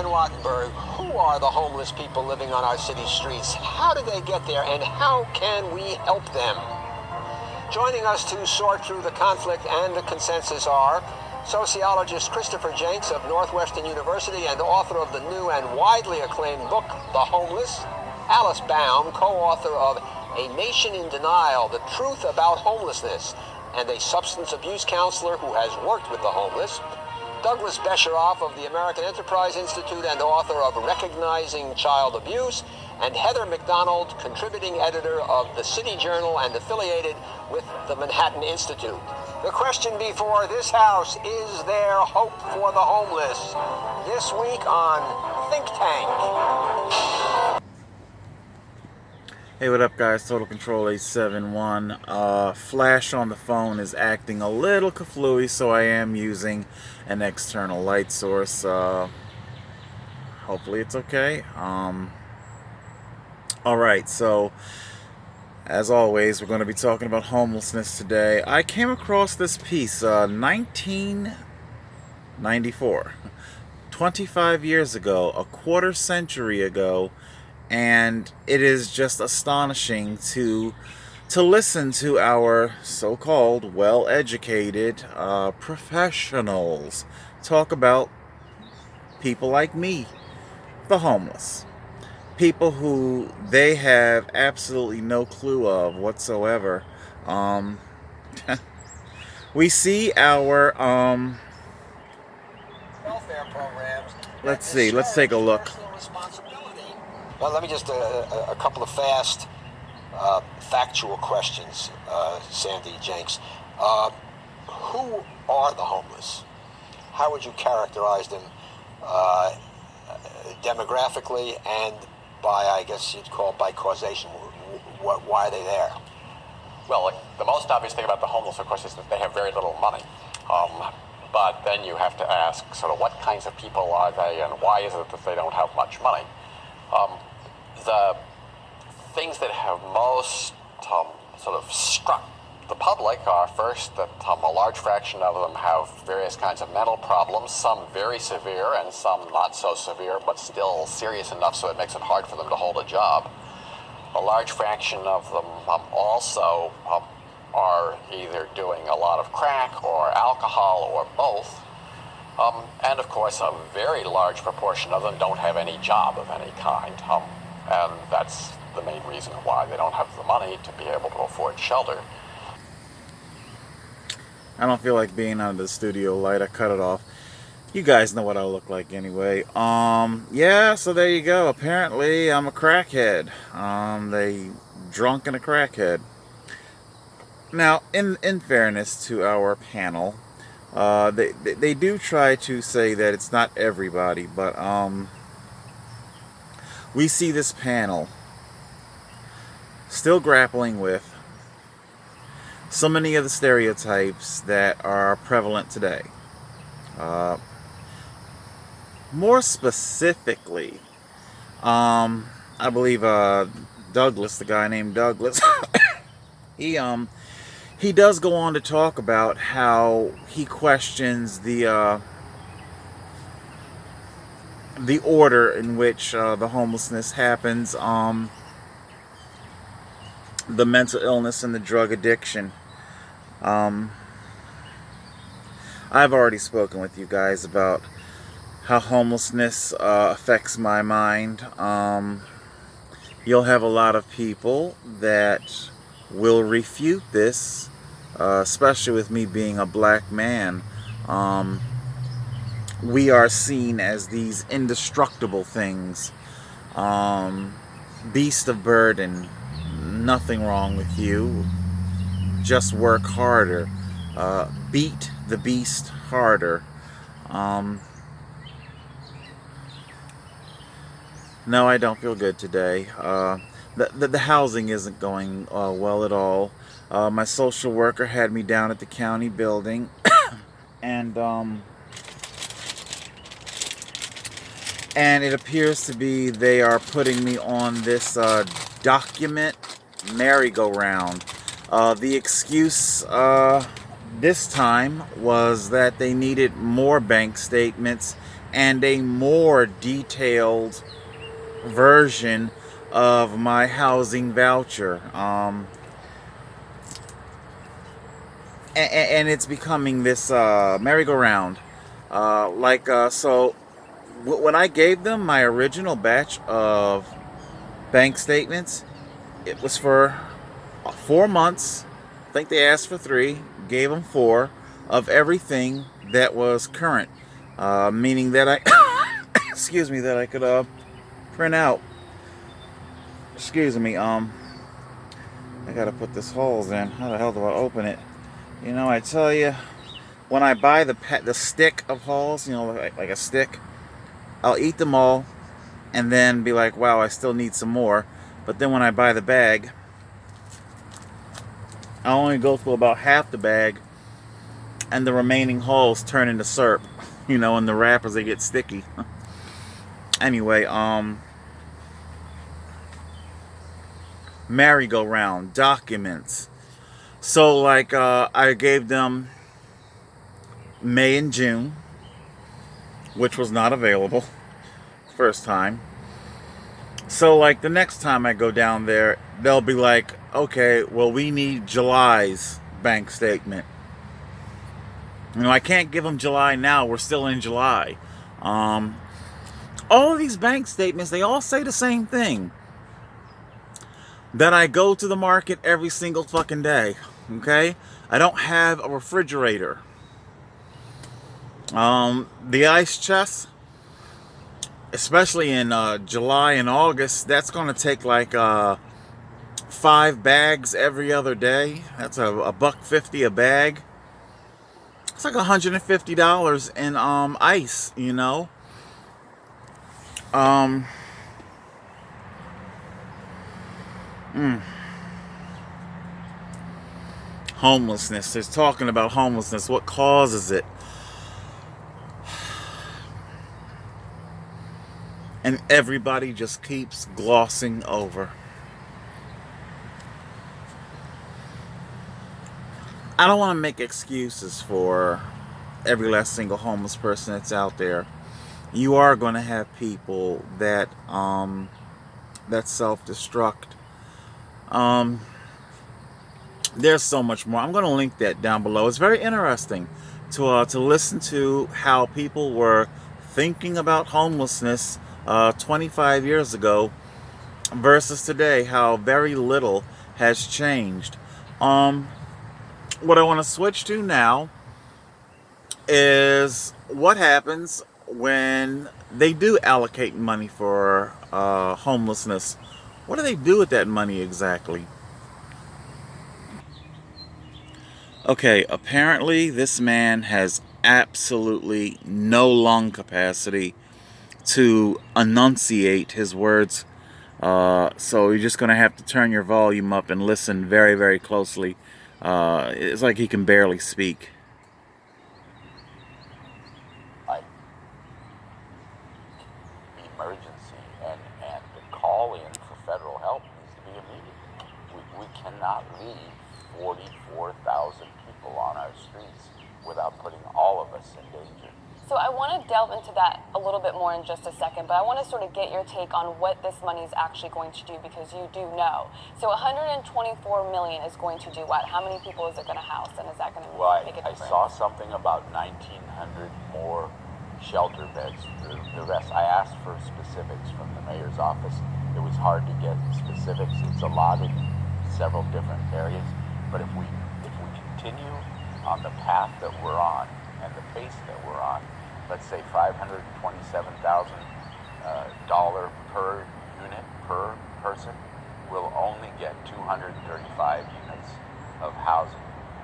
Van Wattenberg, who are the homeless people living on our city streets? How did they get there, and how can we help them? Joining us to sort through the conflict and the consensus are sociologist Christopher Jenks of Northwestern University and author of the new and widely acclaimed book, The Homeless; Alice Baum, co-author of A Nation in Denial, The Truth About Homelessness, and a substance abuse counselor who has worked with the homeless; Douglas Besheroff of the American Enterprise Institute and author of Recognizing Child Abuse; and Heather McDonald, contributing editor of the City Journal and affiliated with the Manhattan Institute. The question before this House: is there hope for the homeless? This week on Think Tank. Hey, what up, guys? Total Control 871. Flash on the phone is acting a little kaflooey, so I am using an external light source. Hopefully it's okay. Alright, so as always, we're going to be talking about homelessness today. I came across this piece, 1994, 25 years ago, a quarter century ago, and it is just astonishing to listen to our so-called well-educated professionals talk about people like me, the homeless. People who they have absolutely no clue of whatsoever. We see our Welfare programs. let's take a look. Well, let me just a couple of fast factual questions, Sandy Jenks. Who are the homeless? How would you characterize them demographically and by, I guess you'd call, by causation? Why are they there? Well, the most obvious thing about the homeless, of course, is that they have very little money. But then you have to ask, sort of, what kinds of people are they, and why is it that they don't have much money? The things that have most sort of struck the public are, first, that a large fraction of them have various kinds of mental problems, some very severe and some not so severe, but still serious enough so it makes it hard for them to hold a job. A large fraction of them also are either doing a lot of crack or alcohol or both. And of course, a very large proportion of them don't have any job of any kind. And that's the main reason why they don't have the money to be able to afford shelter. I don't feel like being under the studio light. I cut it off. You guys know what I look like anyway. Yeah, so there you go. Apparently, I'm a crackhead. They drunk and a crackhead. Now, in fairness to our panel, they do try to say that it's not everybody, but we see this panel still grappling with so many of the stereotypes that are prevalent today. More specifically, I believe Douglas, the guy named Douglas, he does go on to talk about how he questions the order in which the homelessness happens, the mental illness and the drug addiction. I've already spoken with you guys about how homelessness affects my mind. You'll have a lot of people that will refute this, especially with me being a black man. We are seen as these indestructible things. Beast of burden. Nothing wrong with you. Just work harder. Beat the beast harder. No, I don't feel good today. The housing isn't going well at all. My social worker had me down at the county building, and it appears to be they are putting me on this document merry-go-round. The excuse this time was that they needed more bank statements and a more detailed version of my housing voucher. And it's becoming this merry-go-round. So when I gave them my original batch of bank statements, it was for 4 months. I think they asked for 3, gave them 4 of everything that was current, meaning that I, excuse me, that I could print out. Excuse me, I gotta put this holes in. How the hell do I open it? You know, I tell you, when I buy the stick of holes, you know, like a stick, I'll eat them all and then be like, wow, I still need some more. But then when I buy the bag, I only go through about half the bag, and the remaining holes turn into syrup, you know, and the wrappers, they get sticky. Anyway, merry-go-round documents. So like I gave them May and June, which was not available first time. So like the next time I go down there, they'll be like, okay, well, we need July's bank statement. You know, I can't give them July now. We're still in July. All of these bank statements, they all say the same thing. That I go to the market every single fucking day. Okay? I don't have a refrigerator. The ice chest, especially in July and August, that's going to take like 5 bags every other day. That's a $1.50 a bag. It's like $150 in ice, you know. Homelessness. They're talking about homelessness. What causes it? And everybody just keeps glossing over. I don't want to make excuses for every last single homeless person that's out there. You are going to have people that that self-destruct. There's so much more. I'm going to link that down below. It's very interesting to listen to how people were thinking about homelessness 25 years ago versus today. How very little has changed. What I want to switch to now is what happens when they do allocate money for homelessness. What do they do with that money exactly? Okay, apparently this man has absolutely no lung capacity to enunciate his words. So you're just going to have to turn your volume up and listen very, very closely. It's like he can barely speak. Emergency and the call in for federal help needs to be immediate. We cannot leave 44,000 people on our streets without putting all of us in danger. So I want to delve into that a little bit more in just a second, but I want to sort of get your take on what this money is actually going to do, because you do know. So 124 million is going to do what? How many people is it going to house, and is that going to make a difference? I saw something about 1,900 more shelter beds. The rest, I asked for specifics from the mayor's office. It was hard to get specifics. It's allotted in several different areas, but if we continue on the path that we're on and the pace that we're on, let's say $527,000 per unit per person, we'll only get 235 units of housing.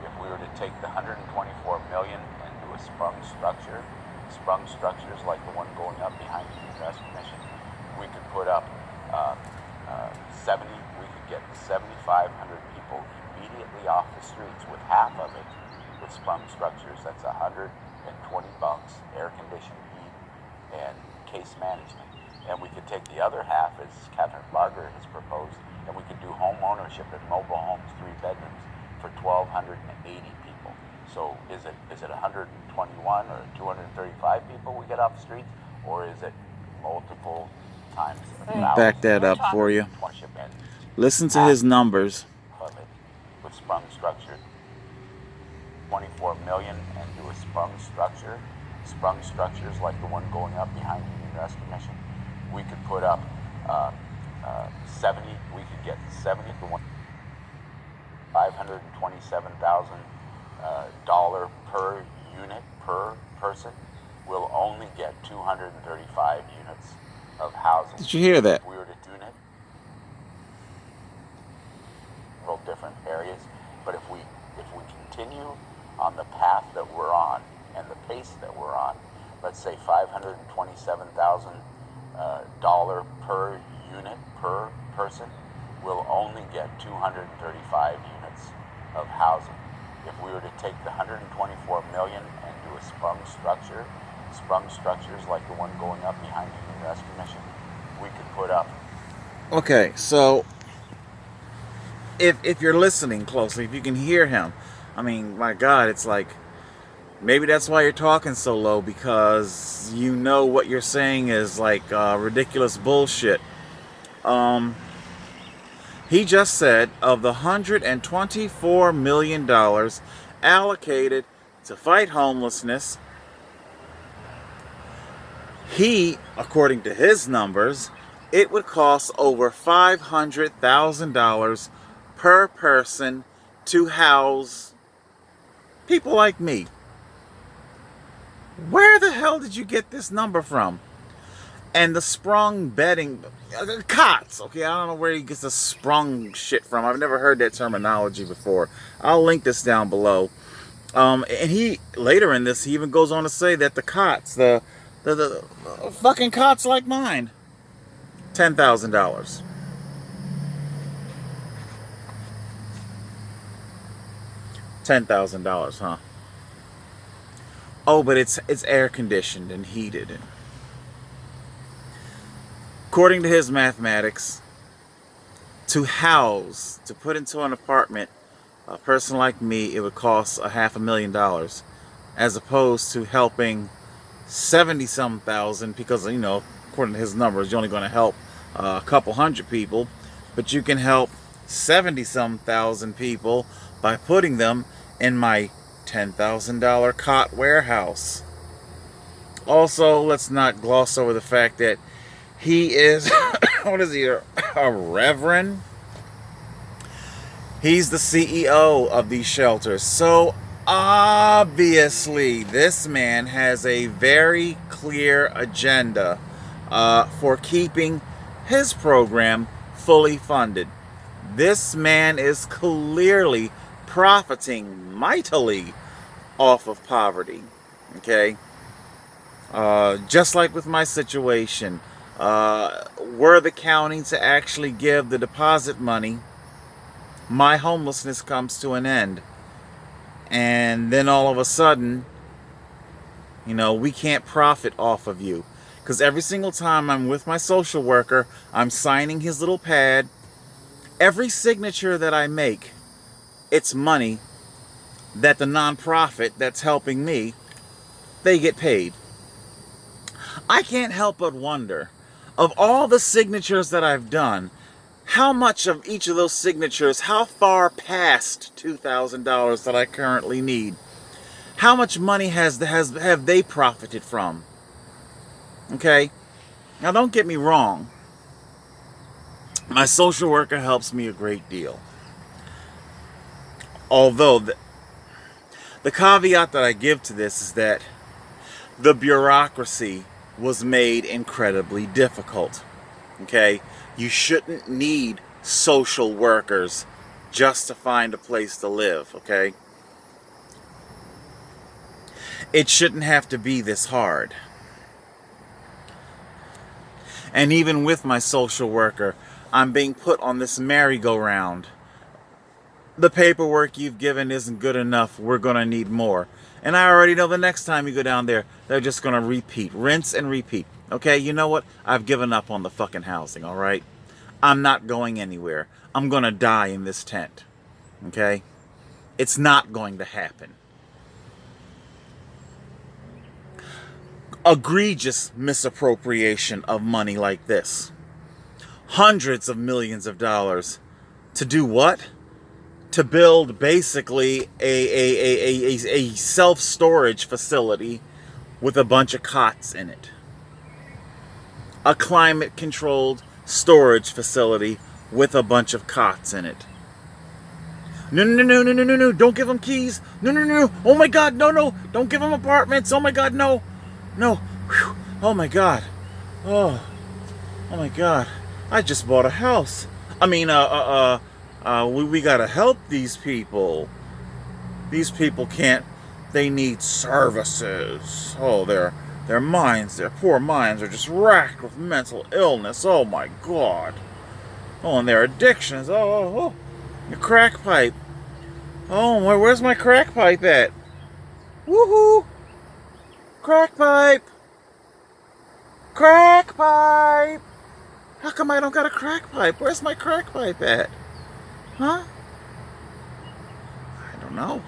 If we were to take the 124 million and do a sprung structures like the one going up behind the U.S. Commission, we could put up 7,500 people immediately off the streets, with half of it with sprung structures. That's 120 bunks, air conditioned, heat, and case management. And we could take the other half, as Catherine Barger has proposed, and we could do home ownership in mobile homes, 3 bedrooms, for 1,280 people. So is it 121 or 235 people we get off the streets, or is it multiple times Back that up for you. Listen to his numbers. Of it with sprung structure, 24 million, and do a sprung structures like the one going up behind Union Rescue Mission. We could put up 70. We could get 70 to one. $527,000 per unit per person. We'll only get 235 units of housing. Did you hear that? If we were to do it, several different areas, but if we continue on the path that we're on and the pace that we're on, let's say $527,000 per unit per person, we'll only get 235 units of housing. If we were to take the 124 million and do a sprung structures like the one going up behind the Union Rescue Mission, we could put up. Okay, so if you're listening closely, if you can hear him, I mean, my God, it's like, maybe that's why you're talking so low, because you know what you're saying is like ridiculous bullshit. He just said of the $124 million allocated to fight homelessness, according to his numbers, it would cost over $500,000 per person to house people like me. Where the hell did you get this number from? And the sprung bedding, cots, okay, I don't know where he gets the sprung shit from. I've never heard that terminology before. I'll link this down below. And he, later in this, he even goes on to say that the cots, the fucking cots like mine, $10,000. $10,000, huh? Oh, but it's air conditioned and heated. And according to his mathematics, to put into an apartment a person like me, it would cost $500,000, as opposed to helping 70-some thousand, because, you know, according to his numbers, you're only going to help a couple hundred people, but you can help 70-some thousand people by putting them in my $10,000 cot warehouse. Also, let's not gloss over the fact that he is, what is he, a reverend? He's the CEO of these shelters. So obviously, this man has a very clear agenda for keeping his program fully funded. This man is clearly profiting mightily off of poverty. Okay? Just like with my situation, were the county to actually give the deposit money, my homelessness comes to an end. And then all of a sudden, you know, we can't profit off of you. Because every single time I'm with my social worker, I'm signing his little pad. Every signature that I make, it's money that the nonprofit that's helping me, they get paid. I can't help but wonder, of all the signatures that I've done, how much of each of those signatures, how far past $2,000 that I currently need, how much money have they profited from? Okay? Now don't get me wrong. My social worker helps me a great deal. Although the caveat that I give to this is that the bureaucracy was made incredibly difficult. Okay? You shouldn't need social workers just to find a place to live, okay? It shouldn't have to be this hard. And even with my social worker, I'm being put on this merry-go-round. The paperwork you've given isn't good enough. We're going to need more. And I already know the next time you go down there, they're just going to repeat. Rinse and repeat. Okay, you know what? I've given up on the fucking housing, all right? I'm not going anywhere. I'm going to die in this tent. Okay? It's not going to happen. egregious misappropriation of money like this. Hundreds of millions of dollars. To do what? To build basically a self-storage facility with a bunch of cots in it. A climate-controlled storage facility with a bunch of cots in it. No, don't give them keys. No, oh my God, no, don't give them apartments. Oh my God, no. Whew. Oh my God. Oh my God. I just bought a house. I mean, we gotta help these people. These people can't, they need services. Oh, their minds, their poor minds are just racked with mental illness. Oh my God. Oh, and their addictions. Oh, your crack pipe. Oh, where's my crack pipe at? Woohoo! Crack pipe! Crack pipe! How come I don't got a crack pipe? Where's my crack pipe at? Huh? I don't know.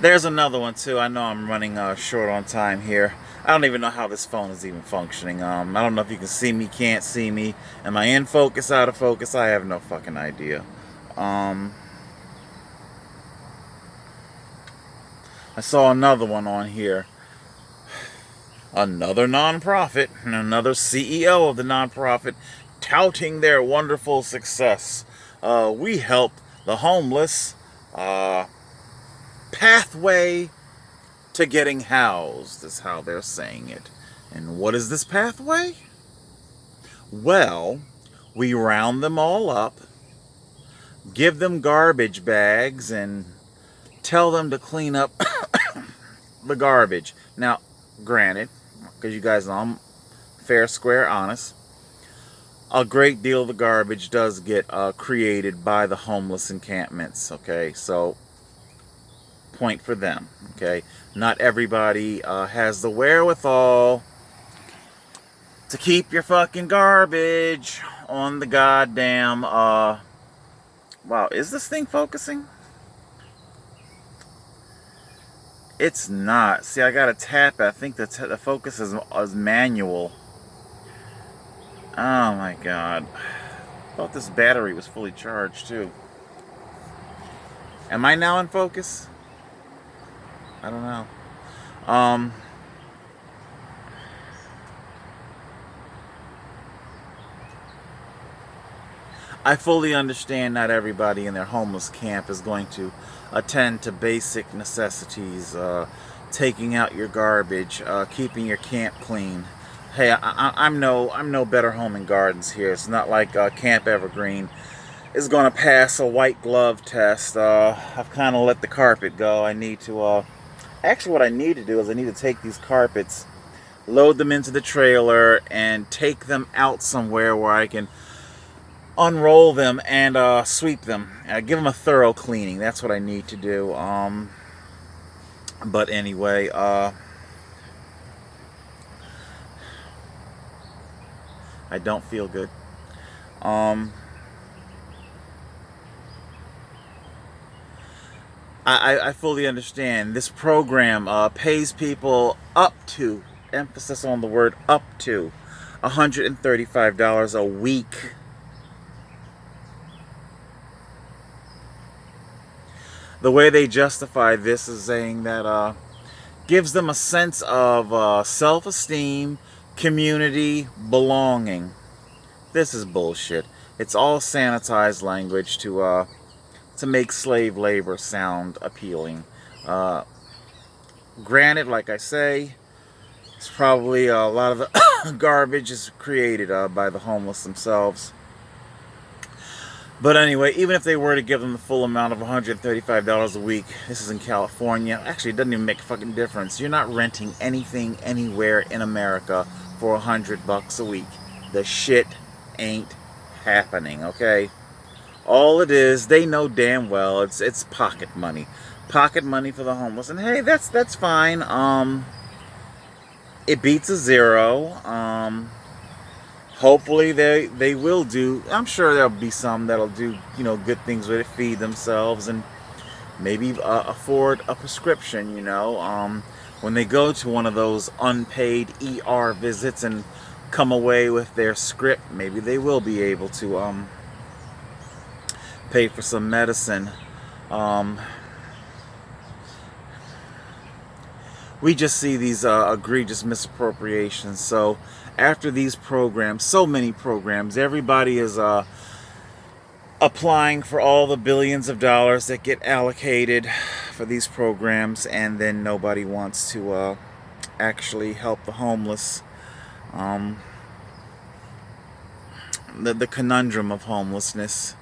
There's another one too. I know I'm running short on time here. I don't even know how this phone is even functioning. I don't know if you can see me, can't see me. Am I in focus, out of focus? I have no fucking idea. I saw another one on here. Another nonprofit and another CEO of the nonprofit touting their wonderful success. We help the homeless. Pathway to getting housed is how they're saying it. And what is this pathway? Well, we round them all up, give them garbage bags, and tell them to clean up the garbage. Now, granted, because you guys know I'm fair, square, honest, a great deal of the garbage does get created by the homeless encampments, okay? So, point for them, okay? Not everybody has the wherewithal to keep your fucking garbage on the goddamn, wow, is this thing focusing? It's not. See, I gotta tap it. I think the focus is manual. Oh my God. I thought this battery was fully charged too. Am I now in focus? I don't know. I fully understand not everybody in their homeless camp is going to attend to basic necessities, taking out your garbage, keeping your camp clean. Hey, I'm no Better Home and Gardens here. It's not like Camp Evergreen is going to pass a white glove test. I've kind of let the carpet go. I need to actually, what I need to do is I need to take these carpets, load them into the trailer, and take them out somewhere where I can unroll them and sweep them. Give them a thorough cleaning. That's what I need to do. But anyway, I don't feel good. I fully understand. This program pays people up to, emphasis on the word up to, $135 a week. The way they justify this is saying that gives them a sense of self-esteem, community, belonging. This is bullshit. It's all sanitized language to make slave labor sound appealing. Granted, like I say, it's probably a lot of the garbage is created by the homeless themselves. But anyway, even if they were to give them the full amount of $135 a week, this is in California. Actually, it doesn't even make a fucking difference. You're not renting anything anywhere in America for $100 a week. The shit ain't happening, okay? All it is, they know damn well it's pocket money. Pocket money for the homeless. And hey, that's fine. It beats a zero. hopefully they will do. I'm sure there'll be some that'll do, you know, good things with it, feed themselves, and maybe afford a prescription, you know, when they go to one of those unpaid ER visits and come away with their script, maybe they will be able to pay for some medicine. We just see these egregious misappropriations. So after these programs, so many programs, everybody is applying for all the billions of dollars that get allocated for these programs, and then nobody wants to actually help the homeless. The conundrum of homelessness,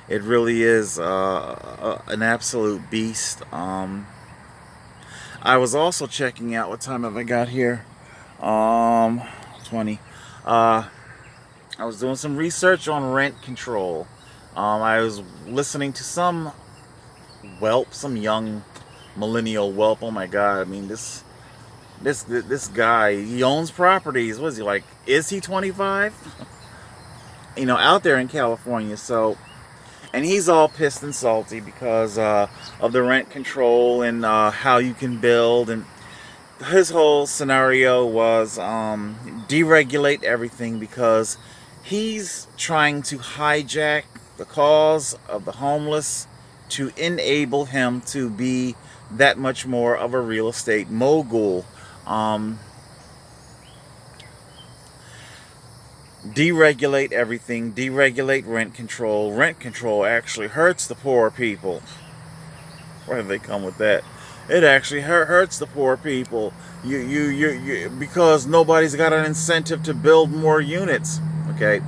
it really is an absolute beast. I was also checking out, what time have I got here? 20. I was doing some research on rent control. I was listening to some whelp, some young millennial whelp. Oh my God! I mean, this guy, he owns properties. What is he like? Is he 25? You know, out there in California. So, and he's all pissed and salty because of the rent control and how you can build. And his whole scenario was deregulate everything, because he's trying to hijack the cause of the homeless to enable him to be that much more of a real estate mogul. Deregulate everything, deregulate rent control. Rent control actually hurts the poor people. Where do they come with that? It actually hurts the poor people. You because nobody's got an incentive to build more units. Okay,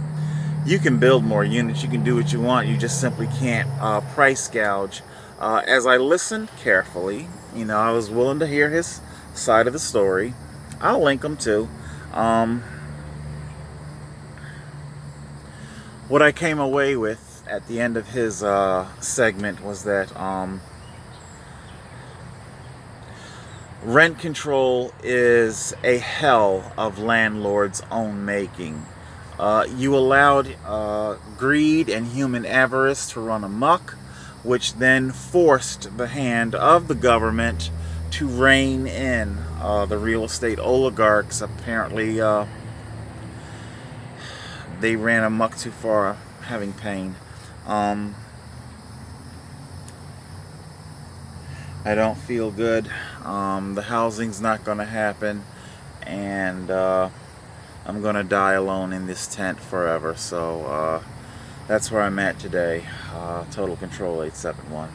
you can build more units. You can do what you want. You just simply can't price gouge. As I listened carefully, you know, I was willing to hear his side of the story. I'll link him too. What I came away with at the end of his segment was that rent control is a hell of landlords' own making. You allowed greed and human avarice to run amok, which then forced the hand of the government to rein in the real estate oligarchs. Apparently, they ran amok too far, having pain. I don't feel good. The housing's not going to happen, and I'm going to die alone in this tent forever. So that's where I'm at today. Total Control 871.